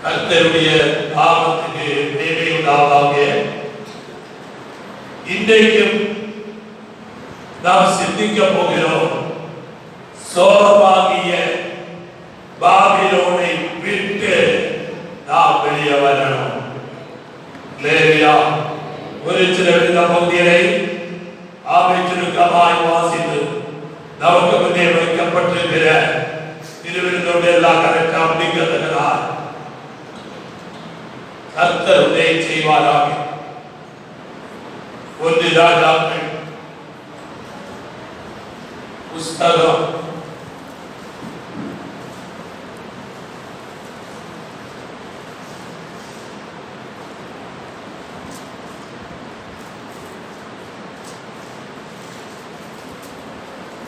கர்த்தருடைய நாமத்துக்கு மேலே உண்டாவதாக. இன்றைக்கும் நாம் சிந்திக்க போகிறோம். சோரமாகிய பாபிலோனை விட்டு நாம் வெளியே வரணும். லேவியா ஒரு சில வித பகுதிகளை ஆமைச்சுருக்கமாய் வாசித்து நமக்கு முன்னே வைக்கப்பட்டிருக்கிற திருவிருந்தோடு எல்லாம் கரெக்டா முடிக்கிறதுனால கர்த்தர் உதவி செய்வாராக. 1 ராஜாக்கள் புஸ்தகம்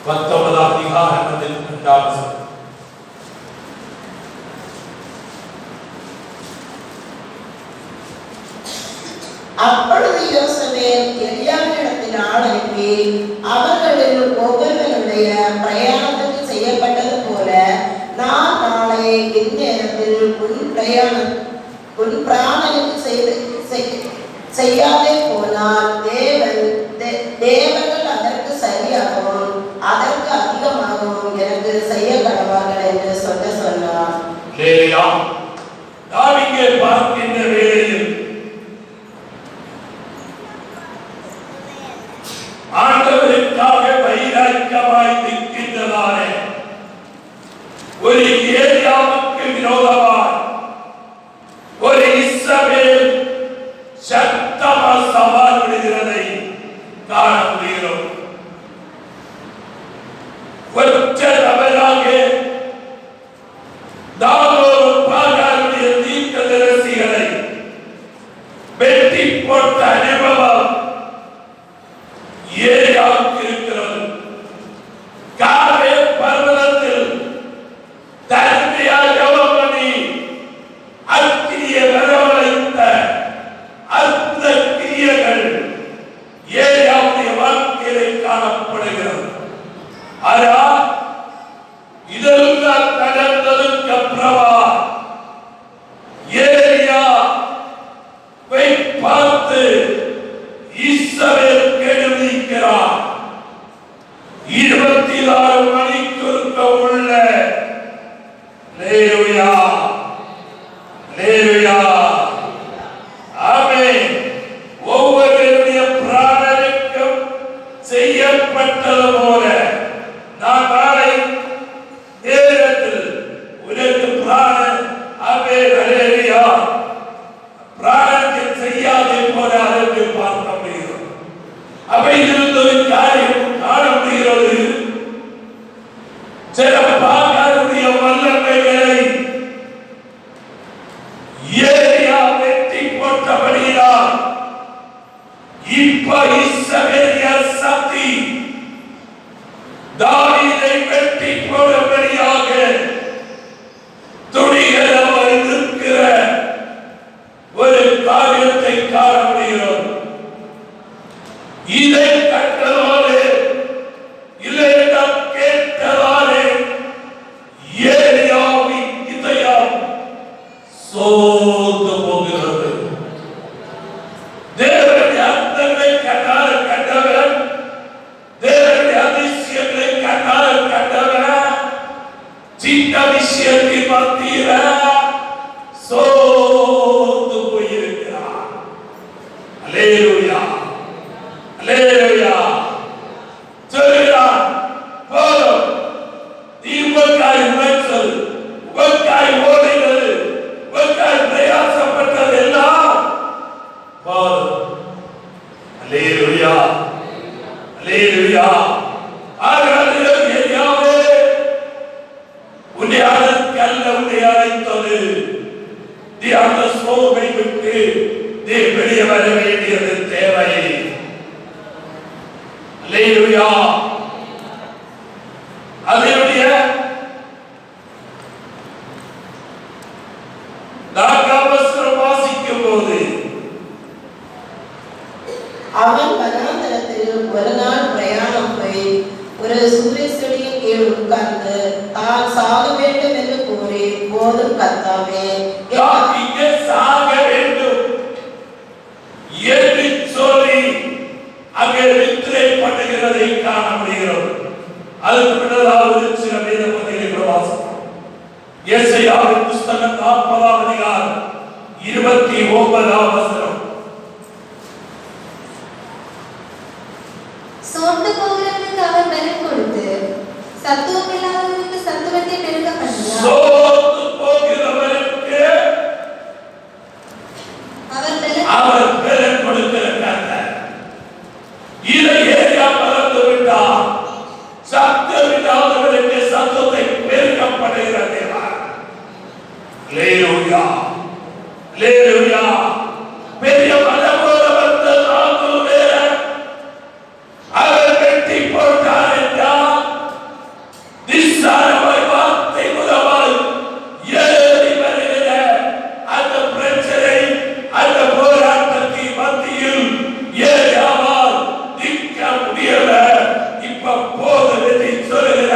19 அதிகாரம் 2 அப்பொழுது யோசவேல் எலியாவினிடத்தில் ஆள் அனுப்பி அவர்களில் ஒவ்வொருவருடைய பிரயாணத்துக்கு செய்யப்பட்டது போல நான் நாளை இந்நேரத்தில் உன் பிராணனுக்கு செய்யாதே போனால் தேவர்கள் அதற்கு சரியாகவும் அதற்கு அதிகமாகவும் எனக்கு செய்ய கடவார்கள் என்று சொன்னார். நான் இங்கே பார்க்கின்ற வேளையில் ஆண்டவருக்காக வைராக்கியமாய் நிற்கின்றதானே ஒரு ஏலியாவுக்கு விரோதமாய் ஒரு இஸ்ரவேல் சத்தமாக சவால் விடுகிறதை காண முடிகிறோம். ஒற்ற நபராக பாகாருடைய தீர்க்கதரிசிகளை வெட்டி போட்ட அனுபவம் ஏலியாவுக்கு இருக்கிறது. காவே பர்வதத்தில் தன்மையாக ஜெபம் பண்ணி அக்கினியை வரவழைத்த அந்த கிரியைகள் ஏலியாவுடைய வாழ்க்கையிலே காணப்படுகிறது. ஆனால் இதெல்லாம் நடந்ததுக்கு அப்புறமா ஏலியாவை பார்த்து இஸ்ரவேல் கெடுவிக்கிறார். 24 மணிக்கு உள்ள லேலுயா லேலுயா ஆமென். ஒவ்வொருவருடைய பிராணனுக்கும் செய்யப்பட்டது போல நான் நாளை நேரத்தில் உனக்கு பிராணன் ஆமென் லேலுயா பிராணத்தில் செய்யாதே போல அதற்கு பார்க்க முடியும். அவை இருந்தது காரியம் காண முடிகிறது. சிறப்பாகருடைய வல்லமைகளை ஏலியா வெட்டி போட்டபடியால் இப்ப இஸ்ரவேலிய சக்தி தாவீதை வெட்டி போடும்படியாக துணிகரமாய் நிற்கிற ஒரு காரியத்தை காண முடிகிறோம். இதை கண்டதாலே இல்லை நாம் கேட்டதாலே ஏலியாவின் இதயம் சோர்ந்து போகிறது. தேவனுடைய அற்புதங்களை கண்டவன், தேவனுடைய அதிசயங்களை கண்டவன் சின்ன விஷயத்தின் மத்தியில சோர்ந்து போயிருக்கிறார். அல்லேலூயா அல்லேலூயா. சொல்கிறார் போதும், நீ உமக்காய் உழைத்தது, உமக்காய் ஓடினது, உமக்காய் பிரயாசப்பட்டது எல்லாம் போதும். அல்லேலூயா அல்லேலூயா. ஏலியாவே உன்னை அழைக்கல்ல உன்னை அழைத்தது. நீ அந்த சோர்வை விட்டு நீ வெளியே வர வேண்டியது தேவை. அல்லேலூயா. அதனுடைய 4ஆம் வசனம் வாசிக்கும் போது அவன் வனாந்தரத்தில் ஒரு நாள் பிரயாணம் போய் ஒரு சூரிய செடியின் கீழ் உட்கார்ந்து தான் சாக வேண்டும் என்று கூறி போதும் கர்த்தாவே இங்கே சாக வேண்டும் என்று சொல்லி அங்கே நித்திரை பண்ணுகிறதை காண முடிகிறது. அதுக்கு பின்னதாக சில வேத பகுதிகளை வாசிப்போம். ஏசாயாவின் புத்தகம் 40ஆம் அதிகாரம் 29ஆம் வசனம். சோர்ந்து போகிறவனுக்கு அவர் பலன் கொடுத்து சத்துவம் இல்லாதவனுக்கு சத்துவத்தை பெருக பண்ணுகிறார். சோர்ந்து போகிறவனுக்கு அவர் பலன் கொடுக்கிறார். இதை ஏரியா மறந்து விட்டார். சத்துவம் இல்லாதவனுக்கு சத்துவத்தை பெருக பண்ணுகிறார். அல்லேலூயா, அல்லேலூயா. பெரிய மனமோட வந்த ஆண்டவரே, அவர் வெட்டி போட்டார் என்றால் நிஸ்சாரமாய் வார்த்தை மூலமாய் ஏறி வருகிற அந்த பிரச்சனை, அந்த போராட்டத்தின் மத்தியில் ஏறியாவால் நிற்க முடியல. இப்ப போதும் என்று சொல்லுகிற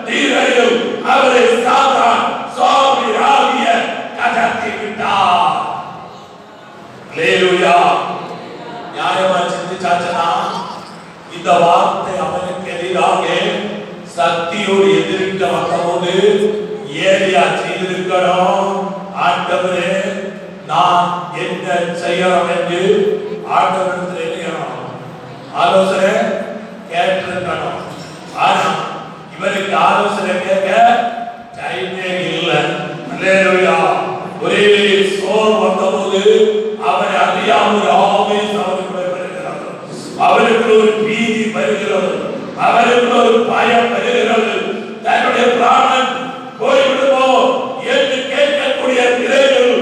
நீரையும் அவரை சாத்தான் சாமி ஆகிய கதத்தி விட்டார். அல்லேலூயா. நியாயமா சிந்திச்சாச்சனா இந்த வார்த்தை அவனுக்கு எதிராக சக்தியோடு எதிர்க்க வந்தபோது ஏலியா செய்திருக்கணும், ஆண்டவரே நான் என்ன செய்யணும் என்று ஆண்டவரிடத்தில் ஆலோசனை கேட்டிருக்கணும். ஆனா இவருக்கு ஆலோசனை கேட்க டைமே இல்லை. அல்லேலூயா. ஒரே சோர் வந்தபோது அவரை அறியாமல் ஆவேசம் அவருக்குள்ள வருகிறது. அவருக்கு ஒரு பீதி வருகிறது, அவருக்கு ஒரு பயம் வருகிறது. தன்னுடைய பிராணன் போய்விடுமோ என்று கேட்கக்கூடிய நிலையில்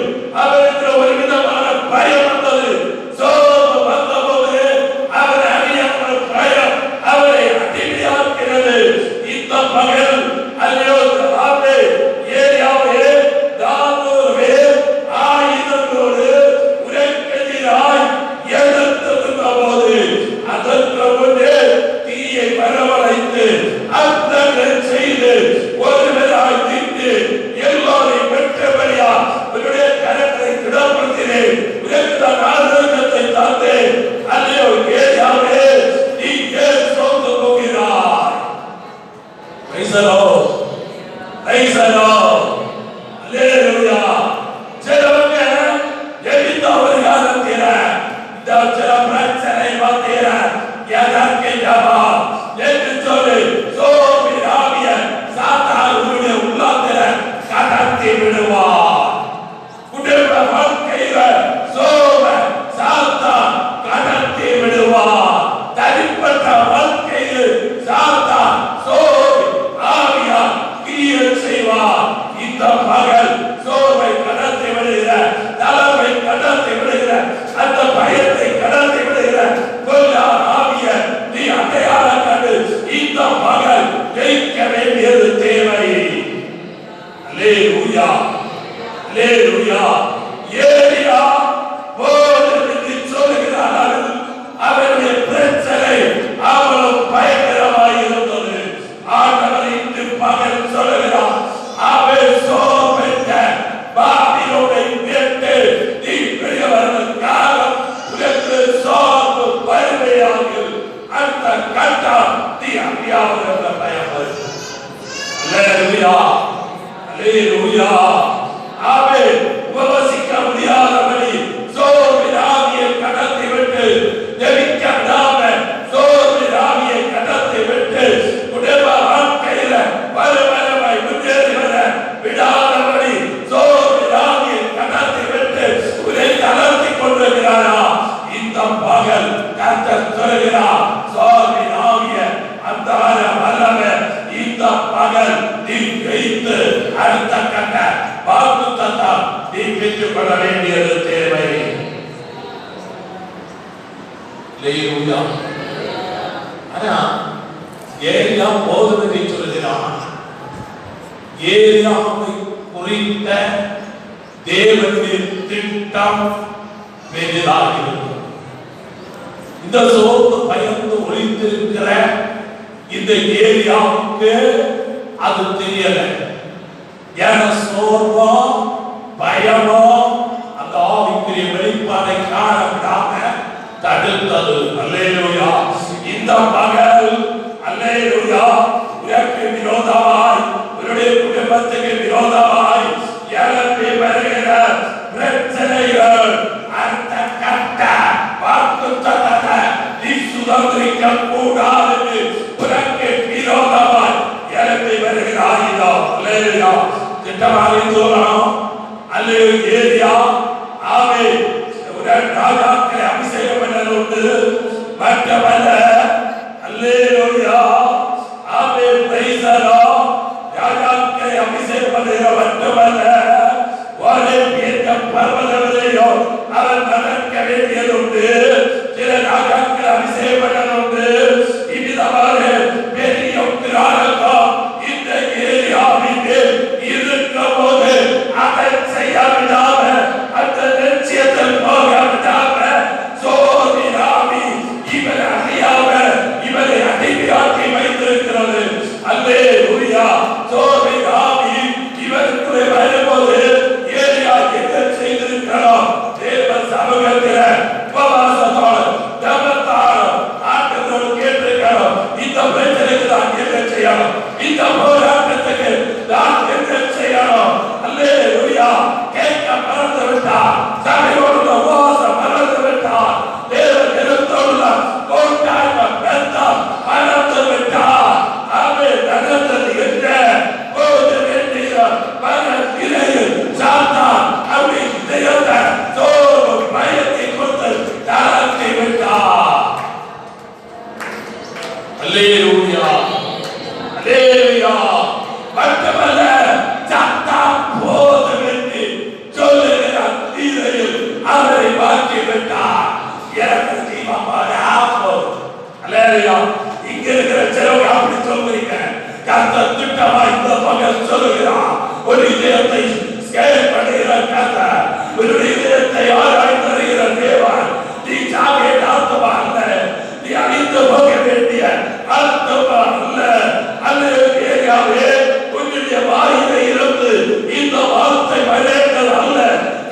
அவருக்கு ஒரு விதமான பயம் வந்தது. சோர்வு வந்தபோது அவர் அறியாமல் பயம் அவரை அடிமையாக்கிறது. இந்த பகல் அல்லையோ ஆவே ஏரியாவே 400 பேர் ஆயுதங்களோடு உரைக்கெதிராய் எழுந்திருந்த போது அதற்கு முன்னே தீயை வரவழைத்து அர்த்தங்கள் செய்து ஒருவராய் நின்று எல்லோரையும் பெற்றபடியா உன்னுடைய கரத்தை திடப்படுத்தினேன், உனக்கு நான் ஆரோக்கியத்தை தந்தேன். அல்லையோ ஏரியாவே நீ ஏன் சோர்ந்து போகிறாய்? Praise the Lord. Praise the Lord. Hallelujah. சிலவங்க எந்த ஒரு காலத்தில இந்த சில பிரச்சனை வந்தீர எதற்கு ஜபா என்று சொல்லி சோர்வி ஆவிய சாத்தான் உன்னுடைய உள்ளத்தில கடத்தி விடுவார். குடும்ப வாழ்க்கையில சோர்வ சாத்தான் கடத்தி விடுவார். தனிப்பட்ட வாழ்க்கையில் சாத்தான் சோர்வு ஆவியா கிரியை செய்வார். இந்த பகல் சோர்வை கடத்தி விடுகிற, தலைமை கடத்தி விடுகிற, அந்த பயத்தை கடத்தி விடுகிற கொல்லார் ஆவிய நீ அடையாளம் கண்டு இந்த பகல் ஜெயிக்க வேண்டியது தேவை. அல்லேலூயா, அல்லேலூயா. ஏலியா போதும் என்று சொல்லுகிறார்கள். அவருடைய பிரச்சனை அவ்வளவு பயங்கரமாய் இருந்தது. ஆண்டவர் இன்று பகல் சொல்லுகிறார், அவர் சோர்வென்ற பாபிலோனை விட்டு நீ பெரியவர்களுக்காக உனக்கு சோர்வு வறுமையாகும். அந்த கட்டம் நீ அறியாமல் என்ற பயம் வரும். அல்லேலூயா, அல்லேலூயா. ஆமென். உபவசிக்க முடியாதபடி சோர்வின் ஆவியை கடத்தி விட்டு ஜெபிக்க விடாமல் சோர்வின் ஆவியை கடத்தி விட்டு குடும்ப வாழ்க்கையில வருவரமாய் முன்னேறி வர விடாதபடி சோர்வின் ஆவியை கடத்தி விட்டு உன்னை தளர்த்தி கொண்டிருக்கிறாரா? இந்த பகல் கர்த்தர் சொல்கிறார், சோர்வின் ஆவிய அந்த வல்லமை இந்த பகல் நீ வைத்து அடுத்த கட்ட வாக்குத்தத்தம் நீ பெற்றுக் கொள்ள வேண்டியது தேவை. அல்லேலூயா. ஆனா ஏலியா போதுமென்று சொல்கிறான். ஏலியாவை குறித்த தேவனுடைய திட்டம் பெரிதாக இருக்கிறது. இந்த சோர்ந்து பயந்து ஒளிந்திருக்கிற இந்த ஏலியாவுக்கு அது தெரியல. என சோர்வோ பயமோ அந்த ஆவிக்குரிய வெளிப்பாடை காண விடாம தடுத்தது. அல்லேலூயா. இந்த மகள் அல்லேலூயா உனக்கு விரோதமாய் உன்னுடைய குடும்பத்துக்கு விரோதமாய் எழுப்பி வருகிற பிரச்சனைகள் அந்த கட்ட வாக்குத்தத்தத்தை நீ சுதந்திரிக்க கூடாது. உனக்கு விரோதமாய் எழுப்பி வருகிற ஆயுதம் அல்லேலூயா. திட்டமாக சொல்லணும் அல்லேலூயா. ஏரியா ஆவே ராஜாக்களை அபிஷேகம் பண்ணது உண்டு. மற்றவல்ல அல்லேலூயா ஆவே பிரைஸரோ ராஜாக்களை அபிஷேகம் பண்ணுகிற மற்றவல்ல ஒரே பேர்த்த பர்வதவரையோ அவர் நடக்க வேண்டியது உண்டு. சில ராஜாக்களை அபிஷேகம் பண்ணது உண்டு. இவ்விதமாக பெரிய உத்திராகம் இந்த ஏரியாவிற்கு இருக்க போது அதை செய்ய விடாம அந்த லட்சியத்தில் போக விடாம சோதிராமி இவரை அறியாம இவரை அடிமையாக்கி வைத்திருக்கிறது. அல்லேலூயா. சோதிராமி இவருக்குள்ளே வரும்போது ஏரியா என்ன செய்திருக்கிறோம்? தேவ சமூகத்தில் உபவாசத்தோடு ஜெபத்தோடு ஆண்டவரோடு கேட்டிருக்கிறோம். இந்த பிரச்சனைக்கு நான் என்ன செய்யணும்? இந்த போராட்டத்துக்கு நான் என்ன செய்யணும்? அல்லேலூயா. கேட்க மறந்து விட்டார். சபையோடு உபவாசம் மறந்து விட்டார். தேவ நிறுத்தோடு கோட்டாய்ம பெற்றார் மறந்து விட்டார். அவை நடந்தது என்ன? போது வேண்டிய மன நிலையில் சாத்தான் அப்படி இதயத்தை சோர்வு பயத்தை கொடுத்து தாழ்த்தி விட்டார். அல்லேலூயா. அல்லேலூயா. மற்றவல்ல சாத்தான் போதும் என்று சொல்லுகிற தீரையில் அவரை மாற்றி விட்டார். எனக்கு தீபமாக ஆகும். அல்லேலூயா. இங்க இருக்கிற சிலவங்க அப்படி சொல்றீங்க. கர்த்தர் திட்டமா இந்த மகன் சொல்லுகிறான். ஒரு இதயத்தை ஸ்கேன் பண்ணுகிற கர்த்தர், ஒரு இதயத்தை ஆராய்ந்து வருகிற தேவன். நீ சாகே ஆத்மா அல்ல, நீ அழிந்து போக வேண்டிய ஆத்மா அல்ல. அல்லேலூயாவே. உன்னுடைய வாயிலே இருந்து இந்த வார்த்தை வளர்ந்தது அல்ல.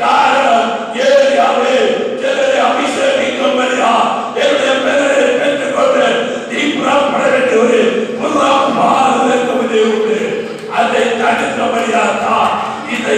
காரணம் ஏரியாவே சிலரை அபிஷேகிக்கும்படியா என்னுடைய பெயரை பெற்றுக்கொண்டு நீ புறப்பட வேண்டிய ஒரு புறம் மாறுதற்கு உண்டு. அதை தடுக்கும்படியா தான் இந்த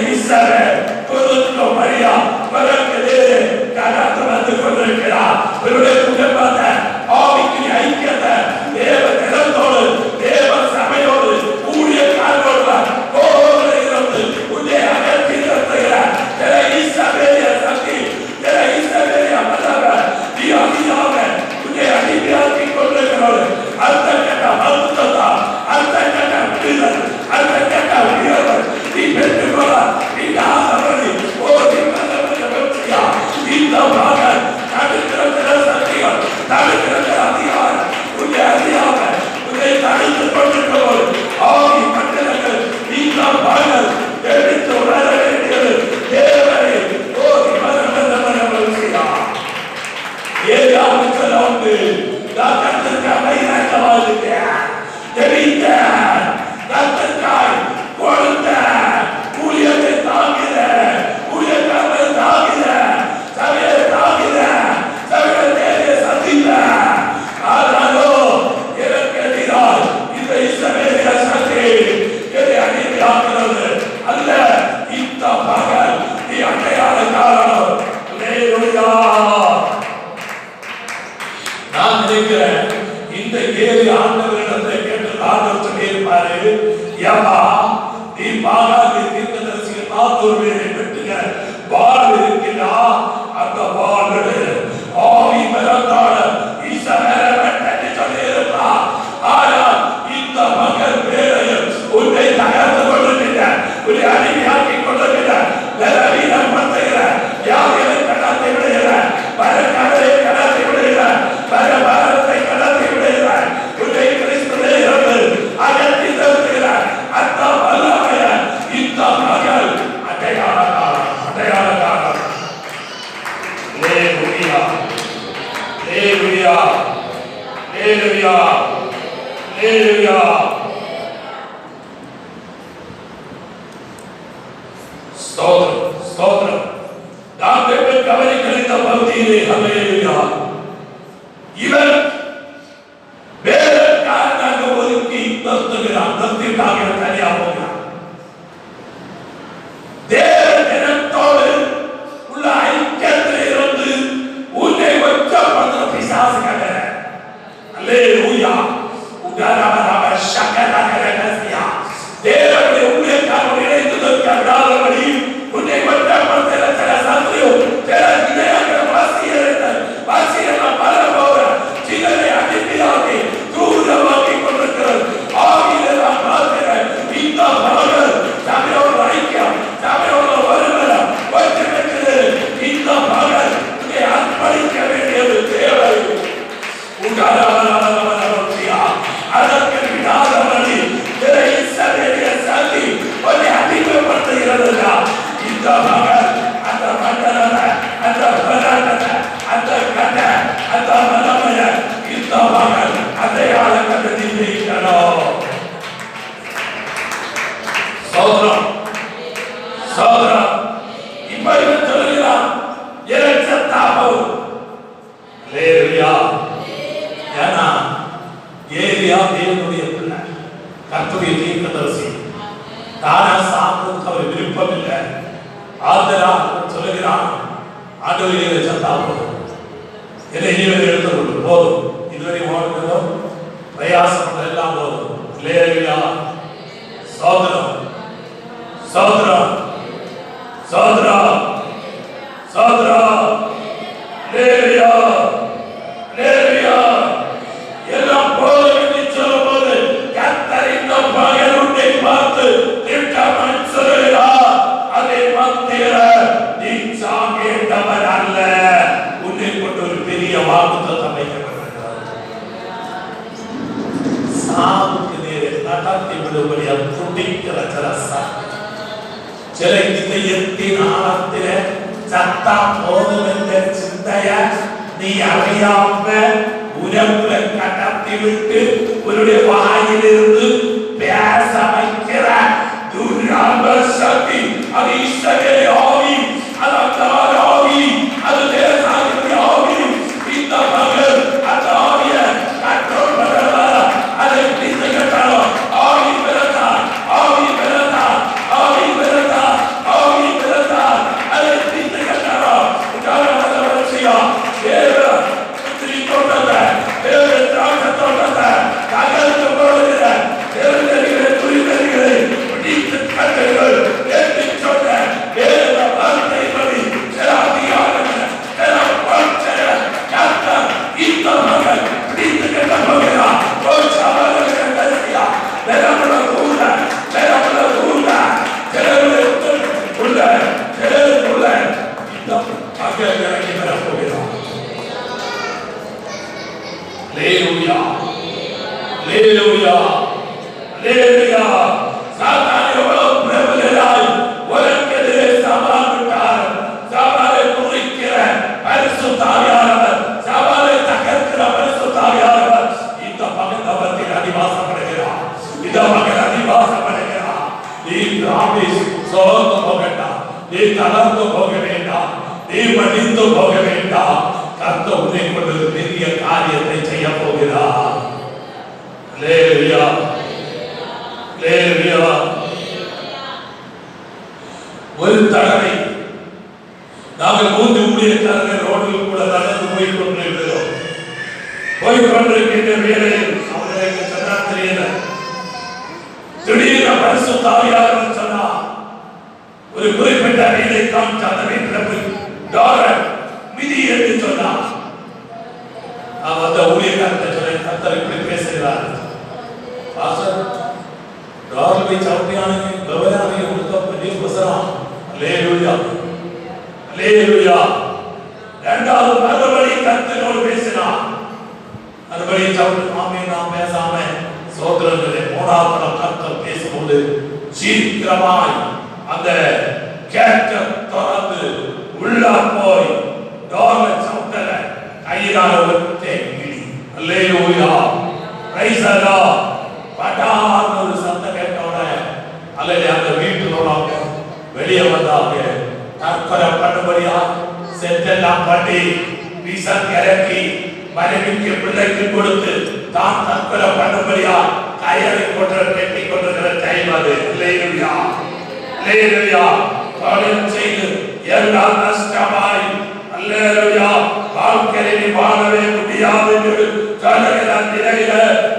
தேவனுடைய ஊழியக்காரர்கள் இணைந்ததற்கு விடாதபடி உன்னை வட்டப்படுத்த சில சந்திரம் சில விதையாளர்கள் வாசியெல்லாம் பல போகிற சிலரை அடிமையாகி தூரமாக்கி கொண்டிருக்கிறது. ஆவியெல்லாம் பார்க்கிற இந்த மகள் சபையோடு ஐக்கியம் சபையோடு வருகிற வச்சிருக்கிறது. இந்த மகள் உன்னை அர்ப்பணிக்க வேண்டியது தேவை. அதற்கு விடாதபடி சந்தி உன்னை அடிமைப்படுத்துகிறது. இந்த மகள் அந்த மண்டலத்தை அந்த பதார்த்தத்தை அந்த கட்ட அந்த மலமைய இந்த மகள் அதையாள கண்டதி வைக்கணும். சோதரம் சோதரம் இப்படி சொல்லுகிறான். இறைச்சத்தாவும் லேவியா ஏன்னா ஏலியா தேவனுடைய பிள்ளை, கர்த்தருடைய தீர்க்கதரிசி. தானா சாப்பிடுவதற்கு அவர் விருப்பம் இல்லை. ஆதலால் சொல்லுகிறான், ஆண்டவரே சத்தாவும் என்னை இனிமேல் எடுத்துக்கொண்டு போதும். இதுவரை ஓடுகிறோம் பிரயாசம் எல்லாம் போதும். லேவியா சோதரம் சோதரம் சோதரம் சோதரம் லேவியா லேவியா எல்லாம் போதும் என்று சொல்லும் போது கர்த்தர் இந்த பகலுண்டை பார்த்து திட்டமன் சொல்லுகிறார். அதை மத்திய நீ சாங்கேட்டவன் அல்ல, உன்னை கொண்டு ஒரு பெரிய வாக்குத்தத்தம் அமைக்கப்பட்டிருக்கிறது. சாவுக்கு நேரே நடத்தி விடும்படி துடிக்கிற சில இதயத்தின் ஆழத்தில சத்தா போதும் என்ற சிந்தைய நீ அறியாம உறவுல கடத்தி விட்டு உன்னுடைய வாயிலிருந்து பேச வைக்கிற துர்நாம சக்தி அது இஸ்ரவேல் ஆவி, அது அல்லாஹ் ஆவி, அது தேவனுடைய ஆவி. இந்த மகள் அந்த ஆவியை கண்ட்ரோல் பண்றதா அதை பிடித்து கட்டணும். ஆவி பிறந்தார் ஆவி பிறந்தார் ஆவி பிறந்தார் ஆவி பிறந்தார் அதை பிடித்து கட்டணும். உதாரணமாக வரிசையா தேவ புத்திரி தோட்டத்தை தேவ திராட்சை தோட்டத்தை தகர்த்து போடுகிற தேவதரிகளை துரிதரிகளை பிடித்து கட்டுகள் என்று சொன்ன வேத வார்த்தைப்படி சில அதிகாரங்கள் சில வாழ்க்கைய கர்த்தர் இந்த மகள் பிடித்து கட்ட போகிறார். சாத்தான் எவ்வளவு பிரபலராய் உலகத்திலே சவால் விட்டார். சவாலை குறிக்கிற பரிசுத்த ஆவியானவர், சவாலை தகர்க்கிற பரிசுத்த ஆவியானவர் இந்த மகன் அவர்கள் அதிவாசப்படுகிறார். இந்த மகன் அதிவாசப்படுகிறார். நீ ஆபீஸ் சோர்ந்து போகட்டாம், நீ தளர்ந்து போக வேண்டாம், நீ மடிந்து போக வேண்டாம். கர்த்தர் உன்னை கொண்டு பெரிய காரியத்தை செய்ய போகிறார். அல்லேலூயா அல்லேலூயா. ஒரு தடவை நாங்கள் 3 ஊழியக்காரர்கள் ரோட்டில் கூட நடந்து போய்கொண்டிருக்கிறோம். போய்கொண்டிருக்கின்ற வேளையில் அவர்களுக்கு சொன்னா தெரியல, திடீர்னு பரிசுத்த ஆவியானவர் சொன்னார், ஒரு குறிப்பிட்ட வீடை காமிச்சு அந்த வீட்டில் போய் டோர மிதி என்று சொன்னார். அந்த ஊழியக்காரத்தை சொன்ன கர்த்தர் இப்படி பேசுகிறார், பாஸ்டர் டோர் போய் சவுட்டியானே கவரானே உடுத்த பெரிய பசரம். அல்லேலூயா அல்லேலூயா. இரண்டாவது மறுபடி கர்த்தரோடு பேசினார். மறுபடி சவுட்டி மாமே நாம் பேசாம சோதரர்களே மூணாவது கர்த்தர் பேசும்போது சீக்கிரமாய் அந்த கேட்ட திறந்து உள்ள போய் டோர்ல சவுட்டல கையிலான ஒட்டை கிளி. அல்லேலூயா பிரைஸ் தி லார்ட். பட்டான ஒரு சத்தம் கேட்டோட அல்லேலூயா அந்த வீட்டுக்குள்ள வெளியே வந்தாங்க. தற்கொலை பண்ணும்படியா செத்தெல்லாம் பண்ணி வீசன் இறக்கி மனைவிக்கு பிள்ளைக்கு கொடுத்து தான் தற்கொலை பண்ணும்படியா கயரை கொண்டு கட்டி கொண்டிருக்கிற டைம் அது. அல்லேலூயா அல்லேலூயா. தொழில் செய்து எல்லாம் நஷ்டமாய் அல்லேலூயா வாழ்க்கையை வாழவே முடியாது என்று சொல்லுகிற நிலையில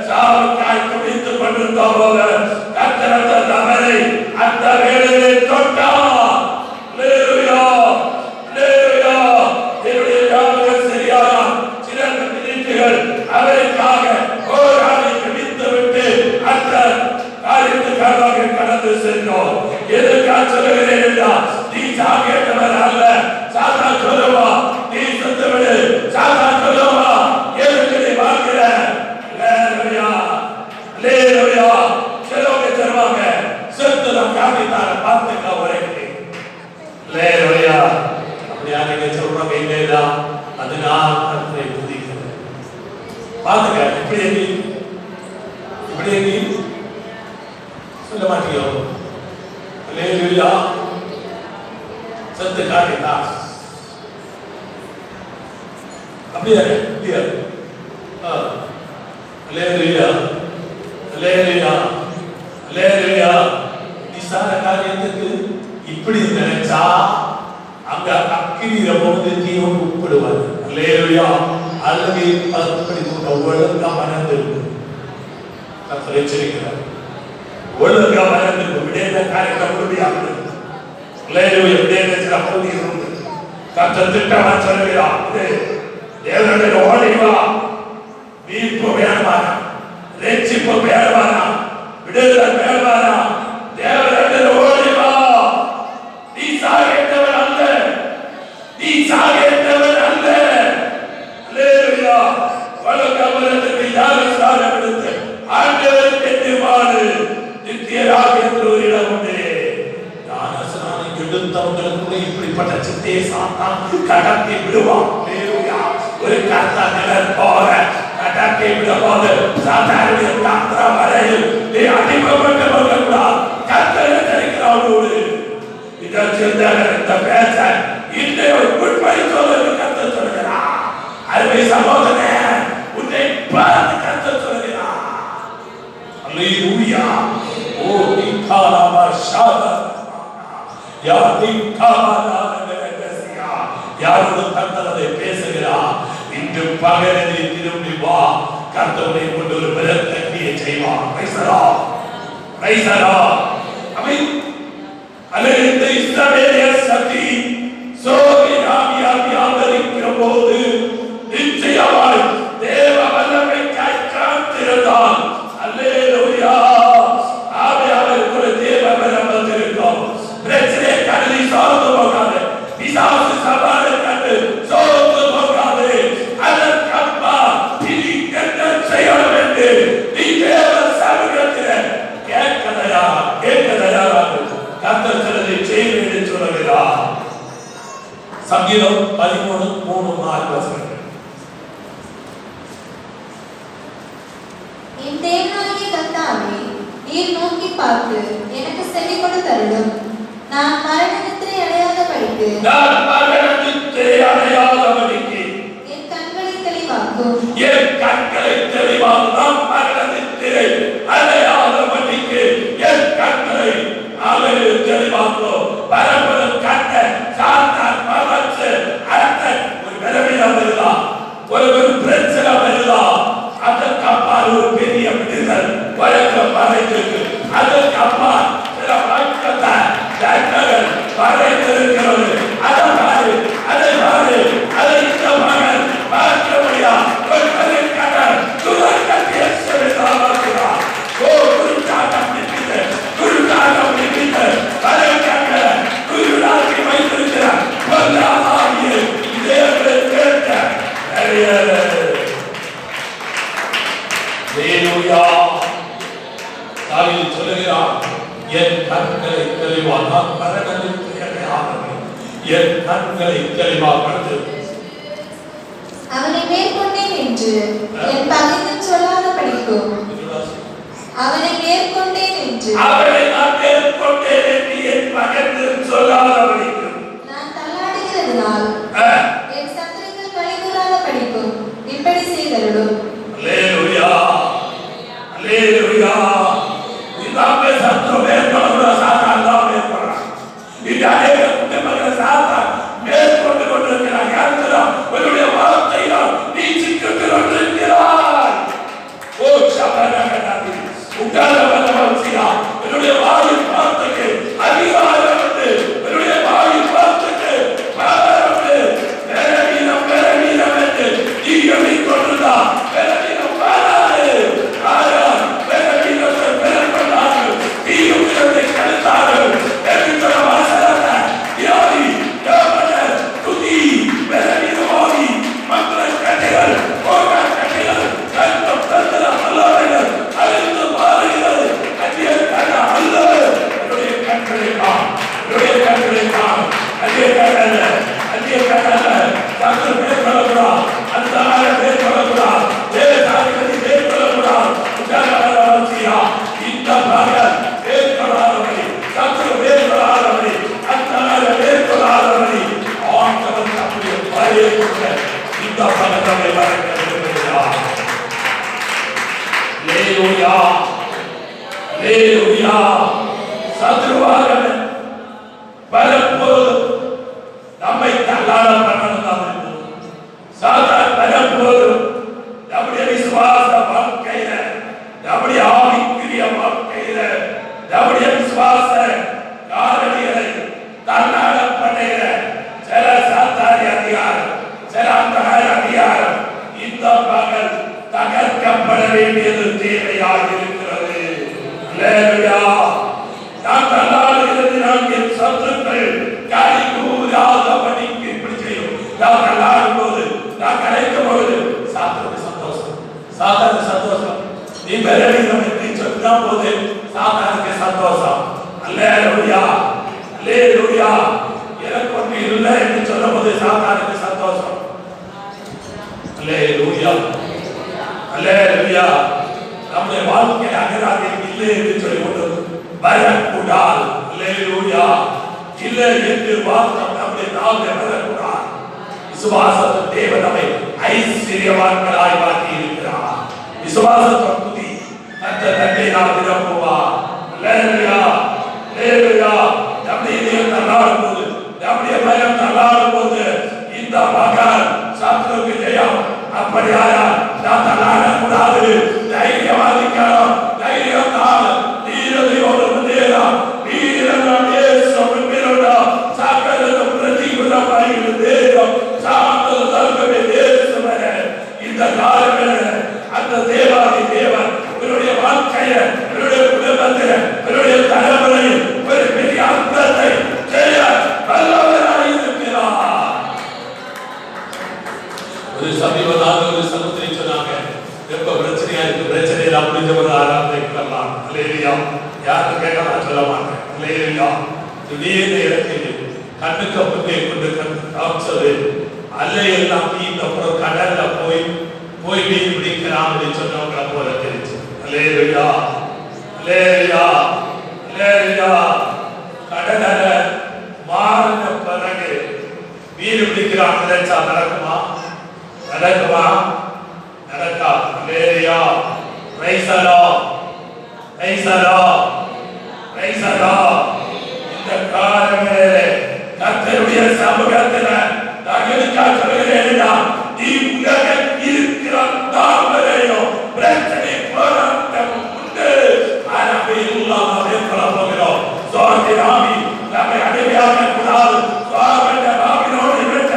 சாவுக்காய் துடித்துக் கொண்டிருந்தோம். கடந்து சென்றோம். எதற்காக சொல்லுகிறேன் என்றால், நீ சாகேட்டவர் அல்ல. சாத்தான் சொல்லுவா, நீ செத்துவிடு. சாத்தான் சொல்லுவா, எதற்கு நீ வாழ்கிற? அல்லேலூயா, அல்லேலூயா. சிலவங்க சொல்லுவாங்க, செத்துதான் காமித்தார பார்த்துக்க உரைக்கு. அல்லேலூயா. அப்படியா நீங்க சொல்றவங்க இல்லையா? அதனால் கர்த்தரை துதிக்கிறேன். பாருங்க, இப்படி சொல்ல மாட்டியோ? அல்லேலூயா. செத்து காட்டினா அப்படியே இல்லையா? அல்லேலூயா, அல்லேலூயா, அல்லேலூயா. நிசார காரியத்துக்கு இப்படி நினைச்சா அங்க அக்கினியில போது ஜீவன் உட்படுவார். அல்லேலூயா. அல்லது அப்படி ஒழுங்கா மனதிருக்கு கர்த்தரை எச்சரிக்கிறார். ஒழுங்கா மனதிருக்கு விடேத காரியத்தை முடியாது. அல்லேலூயா. விடேத சில பகுதி இருந்து கர்த்தர் திட்டமா சொல்லுகிறார். தேவனுடைய ஓடிவா, மீட்பு வேணுமானா, ரட்சிப்பு வேணுமானா, விடுதலை வேணுமானா, தேவனுடைய ஓடிவா. நீ சாகேட்டவர் அல்ல, நீ சாகேட்டவர் அல்ல. அல்லேலூயா. வழக்கவரத்துக்கு யாரும் சாகப்படுத்து ஆண்டவருக்கு எதிர்வாடு நித்தியராக என்று ஒரு இடம் உண்டு. ஞானஸ்நானம் எடுத்தவங்களுக்கு கூட இப்படிப்பட்ட சித்தையை சாத்தான் கடத்தி விடுவான். அல்லேலூயா. ஒரு கர்த்தர் போல கடத்தி விடும்போது சாத்தானுடைய தாத்திர வரையில் நீ அடிமைப்பட்டு போகக்கூடாது. கர்த்தரை தெரிகிறவனோடு இந்த பேச இன்னை ஒரு உண்மை சொல்லுங்க கர்த்தர் சொல்லுகிறார். அருமை சகோதரனே, உன்னை பார்த்து கர்த்தர் சொல்லுகிறார். அல்லேலூயா. ஓ நிகாலமா ஷாதா யா நிகாலா நகரசியா. யாரோடு கர்த்தர் அதை பேசுகிறார்? இன்று பகலில் திரும்பி வா, கர்த்தரை கொண்டு ஒரு பலத்தக்கியை செய்வார். பிரைஸ்தலா, பிரைஸ்தலா. அமீன். அல்லேலூயா. இஸ்ரவேலியர் சக்தி சோதியாவியாகி ஆதரிக்கிற போது நிச்சயமாய் தேவ வல்லமை காத்திருந்தால், அல்லேலூயா, ஆவியானவருக்கு ஒரு தேவ பலம் வந்திருக்கும். பிரச்சனை கடலை சார்ந்து போகாது, பிசாசு சவாலை கண்டு சோர்ந்து போகாது. அதற்கப்பா இனி என்ன செய்யணும் என்று நீ தேவ சமூகத்தில் கேட்க தயாராக கர்த்தர் சிலதை செய்வேன் என்று சொல்லுகிறார். சங்கீதம் 13:3-4 என் தேவனாகிய கர்த்தாவே, நீர் நோக்கி பார்த்து எனக்கு செவி கொடுத்தருளும். நான் மரண நித்திரை அடையாதபடிக்கு என் கண்களை தெளிவாக்கும். என் கண்களை தெளிவாக்கும். மரண நித்திரை அடையாதபடிக்கு என் கண்களை தெளிவாக்கும். பரம்பரம் கட்ட சாத்தான் பவச்சு அடுத்த ஒரு பலவீனம் வருதா, ஒரு பிரச்சனை வருதா, அதற்கு அப்பால் ஒரு பெரிய விடுதல் வழக்கம் மறைந்திருக்கு. அதற்கு அப்பால் சில வாய்ப்பத்தை ஜனங்கள் மறைந்திருக்கிறது. அதை பாரு, அதை பாரு, அதை இந்த மகன் பார்க்க முடியாது. ஒரு மதிக்கடல் துவக்கத்தை சொல்லிதான் ஓ குருட்டாட்டம் நிற்கிறது, குருட்டாட்டம் நிற்கிறது. வழக்கங்க குருடாக்கி வைத்திருக்கிறார். பொல்லாதாகிய இதே கேட்ட அல்லேலூயா. தாவீது சொல்லுகிறார், என் கண்களை தெளிவாக என் கண்களை தெளிவாக அவனை மேற்கொண்டேன் என்று என் பகைவன் சொல்லாத படிக்கும். அவனை மேற்கொண்டேன் என்று அவனை நான் மேற்கொண்டேன் என்று என் பகைவன் சொல்லாத படிக்கும். நான் தள்ளாடுகிறதுனால் என் சத்துருக்கள் பழிகூறாத படிக்கும். இப்படி செய்தருளும். அல்லேலூயா, அல்லேலூயா. இதாமே சத்துரு மேற்கொள்ள சாத்தான் தான் மேற்கொள்றான். இது அநேக குடும்பங்கள் சாத்தான் மேற்கொண்டு கொண்டிருக்கிறார். யாருக்கிறார்? உன்னுடைய வார்த்தையால் நீ சிக்கிக் கொண்டிருக்கிறாய். ஓ சபரகனாதி உங்கால வல்லவசியா, என்னுடைய வாயின் வார்த்தைக்கு அதிகாரம் உண்டு. என்னுடைய வாயின் வார்த்தைக்கு பலம் உண்டு. பெறவீனம் என்று நீ எண்ணிக்கொண்டிருந்தா பெறவீனம் வராது. ஆனால் பெறவீனத்தை பெறப்படாது. நீ உங்களை அல்லேலூயா. சத்ருவாகவன் வரும்போது நம்மை தள்ளாட பண்ணணும். சாத்தான் வரும்போது நம்முடைய விசுவாச வாழ்க்கையில, நம்முடைய ஆவிக்குரிய வாழ்க்கையில, நம்முடைய விசுவாச காரணிகளை தள்ளாட பண்ணுகிற சில சாத்தாரி அதிகாரம், சில அந்தகார அதிகாரம் இந்த பகல் தகர்க்கப்பட வேண்டியது தேவையாக இருக்கிறது. அல்லேலூயா. நான் தள்ளாடுகிறது நான் என் சத்துருக்கள் காரி கூறாதபடிக்கு இப்படி செய்யும். நான் தள்ளாடும் போது, நான் கலைக்கும் போது சாத்தானுக்கு சந்தோஷம், சாத்தானுக்கு சந்தோஷம். நீ பலவீனம் என்று சொன்னா போது சாத்தானுக்கு சந்தோஷம். அல்லேலூயா, அல்லேலூயா. எனக்கு ஒன்று இல்லை என்று சொல்லும் போது சாத்தானுக்கு சந்தோஷம். அல்லேலூயா, அல்லேலூயா. நம்முடைய வாழ்க்கையில் அகராதி இல்லை என்று சொல்லி கொண்டு வரக்கூடாது. அல்லேலூயா. இல்லை என்று வார்த்தை நம்முடைய நாவில் வரக்கூடாது. விசுவாசத்தின் தேவன் நம்மை ஐஸ்வர்யவான்களாய் மாற்றி இருக்கிறார். விசுவாசத்தின் துதி தன்னை நாம் நிரப்புவார். அல்லேலூயா, அல்லேலூயா. நம்முடைய இதயம் தள்ளாடும் போது, நம்முடைய பயம் தள்ளாடும் போது இந்த மகன் சத்ருக்கு ஜெயம். அப்படியானால் நாம் தள்ளாடக்கூடாது. தைரியவாதிக்கலாம், தைரியம் தான். நீரதையோடு முன்னேறாம், வீரனாம் இயேசுவின் பேரோடாம் சகலதும் பிரதிகுணமாகிற தேவம் சாந்தது தர்க்கமே இயேசுவே. இந்த காலங்களில் அந்த தேவாதி தேவன் இவருடைய வாழ்க்கையை, இவருடைய குடும்பத்தை, இவருடைய தலைமுறையில் ஒரு பெரிய அற்புதத்தை செய்ய வல்லவராய் இருக்கிறார். ஒரு சமீபமாக ஒரு சமுத்திரி சொன்னாங்க, எப்ப பிரச்சனையா இருக்கு, பிரச்சனையெல்லாம் முடிஞ்சவங்க ஆராதனை பண்ணலாம். அல்லேலூயா. யாரும் கேட்கலாம் சொல்ல மாட்டேன். அல்லேலூயா. திடீர்னு இடத்தில் கண்ணுக்கு முன்னே கொண்டு காமிச்சது அல்லையெல்லாம் இந்த கடல்ல போய் மீன் பிடிக்கலாம் அப்படின்னு சொன்னவங்களை போல தெரிஞ்சு. அல்லேலூயா, அல்லேலூயா, அல்லேலூயா. கடலை மாறின பிறகு மீன் பிடிக்கிறான் நினைச்சா நடக்குமா? நடக்குமா? நடக்கா. Hallelujah. Praise the lord, praise the lord, praise the lord. இந்த காலங்களிலே கர்த்தருடைய சமூகத்தில் நான் எதுக்காக சொல்கிறேன்? நீ உலகில் இருக்கிற தாமரையும் பிரச்சனை போராட்டம் உண்டு. ஆனால் எல்லாம் நாம் ஏற்பட போகிறோம். சுவாமி நாமி நம்மை அடிமையாக கூடாது. சுவாமி நாமினோடு இருக்க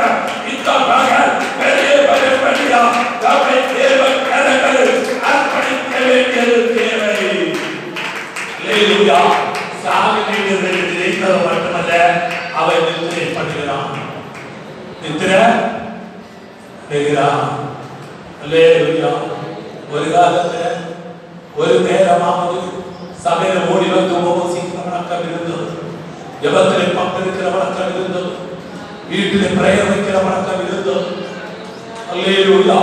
இந்த மகன் பெரிய பயப்படியா நம்மை தேவ கரங்களில் அர்ப்பணிக்க வேண்டியது தேவை. அல்லேலூயா. சாமி நினைத்தது மட்டுமல்ல, அவன் நித்திரை பண்ணுகிறான். நித்திரை பண்ணுகிறான். அல்லேலூயா. ஒரு காலத்துல ஒரு நேரமாவது சபையில ஓடி வந்து உபவாசிக்கிற வழக்கம் இருந்தது. ஜெபத்திலே பங்கெடுக்கிற வழக்கம் இருந்தது. வீட்டிலே பிரேயர் வைக்கிற வழக்கம் இருந்தது. அல்லேலூயா.